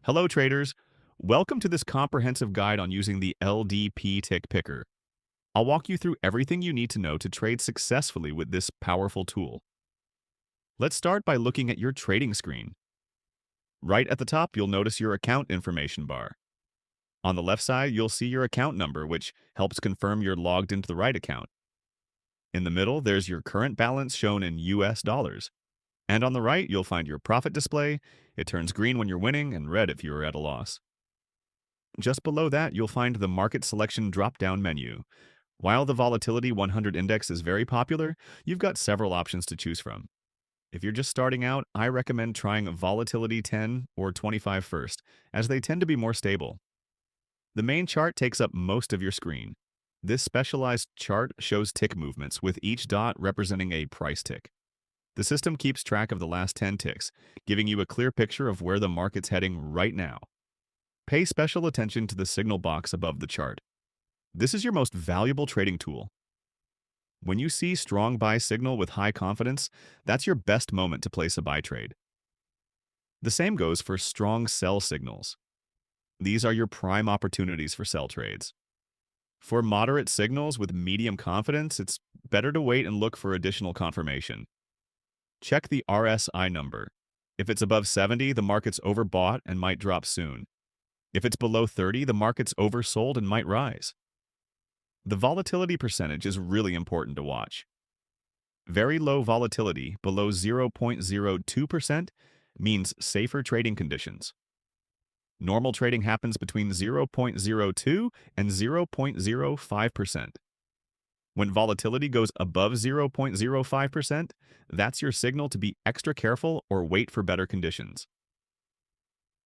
Hello, traders. Welcome to this comprehensive guide on using the LDP Tick Picker. I'll walk you through everything you need to know to trade successfully with this powerful tool. Let's start by looking at your trading screen. Right at the top, you'll notice your account information bar. On the left side, you'll see your account number, which helps confirm you're logged into the right account. In the middle, there's your current balance shown in US dollars. And on the right, you'll find your profit display. It turns green when you're winning and red if you're at a loss. Just below that, you'll find the Market Selection drop-down menu. While the Volatility 100 Index is very popular, you've got several options to choose from. If you're just starting out, I recommend trying Volatility 10 or 25 first, as they tend to be more stable. The main chart takes up most of your screen. This specialized chart shows tick movements, with each dot representing a price tick. The system keeps track of the last 10 ticks, giving you a clear picture of where the market's heading right now. Pay special attention to the signal box above the chart. This is your most valuable trading tool. When you see strong buy signal with high confidence, that's your best moment to place a buy trade. The same goes for strong sell signals. These are your prime opportunities for sell trades. For moderate signals with medium confidence, it's better to wait and look for additional confirmation. Check the RSI number. If it's above 70, the market's overbought and might drop soon. If it's below 30, the market's oversold and might rise. The volatility percentage is really important to watch. Very low volatility, below 0.02%, means safer trading conditions. Normal trading happens between 0.02 and 0.05%. When volatility goes above 0.05%, that's your signal to be extra careful or wait for better conditions.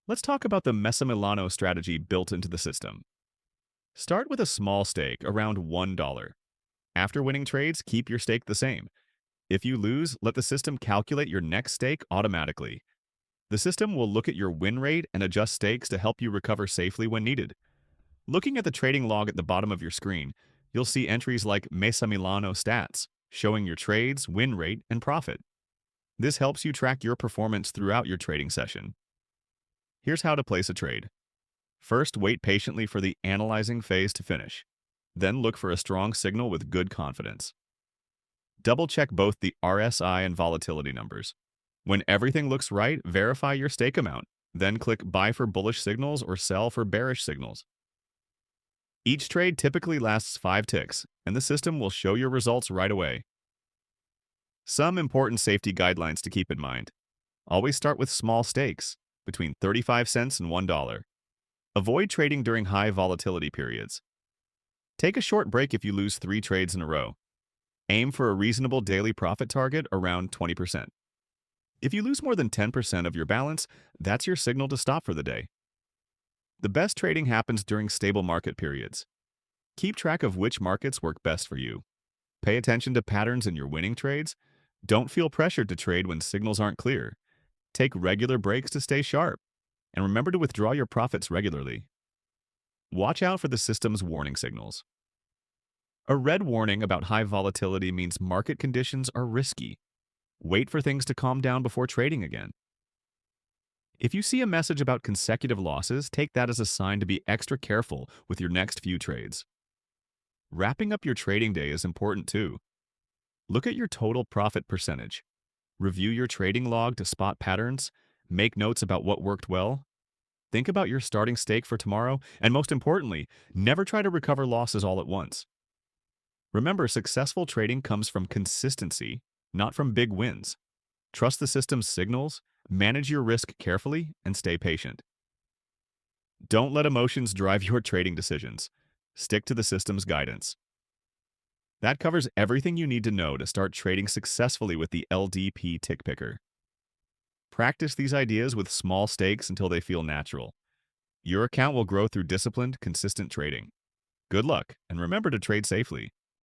Let's talk about the Mesamilano strategy built into the system. Start with a small stake, around $1. After winning trades, keep your stake the same. If you lose, let the system calculate your next stake automatically. The system will look at your win rate and adjust stakes to help you recover safely when needed. Looking at the trading log at the bottom of your screen, you'll see entries like Mesamilano stats, showing your trades, win rate, and profit. This helps you track your performance throughout your trading session. Here's how to place a trade. First, wait patiently for the analyzing phase to finish. Then look for a strong signal with good confidence. Double-check both the RSI and volatility numbers. When everything looks right, verify your stake amount. Then click Buy for bullish signals or Sell for bearish signals. Each trade typically lasts 5 ticks, and the system will show your results right away. Some important safety guidelines to keep in mind. Always start with small stakes, between 35 cents and $1. Avoid trading during high volatility periods. Take a short break if you lose 3 trades in a row. Aim for a reasonable daily profit target around 20%. If you lose more than 10% of your balance, that's your signal to stop for the day. The best trading happens during stable market periods. Keep track of which markets work best for you. Pay attention to patterns in your winning trades. Don't feel pressured to trade when signals aren't clear. Take regular breaks to stay sharp. And remember to withdraw your profits regularly. Watch out for the system's warning signals. A red warning about high volatility means market conditions are risky. Wait for things to calm down before trading again. If you see a message about consecutive losses, take that as a sign to be extra careful with your next few trades. Wrapping up your trading day is important too. Look at your total profit percentage. Review your trading log to spot patterns. Make notes about what worked well. Think about your starting stake for tomorrow, and most importantly, never try to recover losses all at once. Remember, successful trading comes from consistency, not from big wins. Trust the system's signals, manage your risk carefully, and stay patient. Don't let emotions drive your trading decisions. Stick to the system's guidance. That covers everything you need to know to start trading successfully with the LDP Tick Picker. Practice these ideas with small stakes until they feel natural. Your account will grow through disciplined, consistent trading. Good luck, and remember to trade safely.